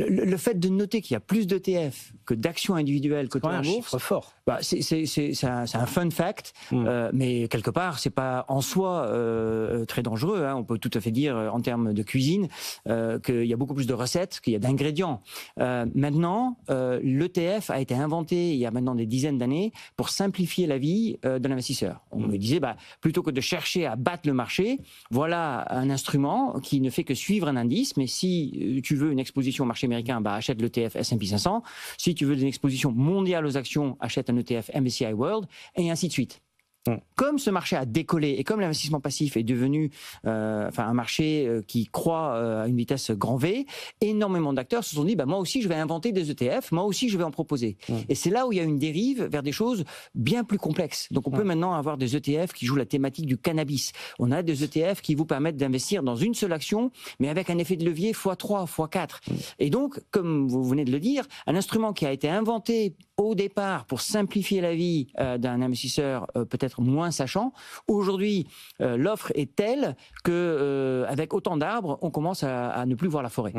Le fait de noter qu'il y a plus d'ETF que d'actions individuelles cotées en bourse, chiffre fort. bah, c'est un fun fact, mais quelque part, c'est pas en soi très dangereux. Hein. On peut tout à fait dire, en termes de cuisine, qu'il y a beaucoup plus de recettes qu'il y a d'ingrédients. Maintenant, l'ETF a été inventé il y a maintenant des dizaines d'années pour simplifier la vie de l'investisseur. On me disait, bah, plutôt que de chercher à battre le marché, voilà un instrument qui ne fait que suivre un indice, mais si tu veux une exposition au marché américain, bah, achète l'ETF S&P 500. Si tu veux une exposition mondiale aux actions, achète un ETF MSCI World, et ainsi de suite. Comme ce marché a décollé et comme l'investissement passif est devenu un marché qui croît à une vitesse grand V, énormément d'acteurs se sont dit bah, moi aussi je vais inventer des ETF, moi aussi je vais en proposer. Et c'est là où il y a une dérive vers des choses bien plus complexes. Donc on peut maintenant avoir des ETF qui jouent la thématique du cannabis. On a des ETF qui vous permettent d'investir dans une seule action, mais avec un effet de levier x3, x4. Et donc, comme vous venez de le dire, un instrument qui a été inventé au départ pour simplifier la vie d'un investisseur peut-être moins sachant, aujourd'hui l'offre est telle que avec autant d'arbres, on commence à ne plus voir la forêt.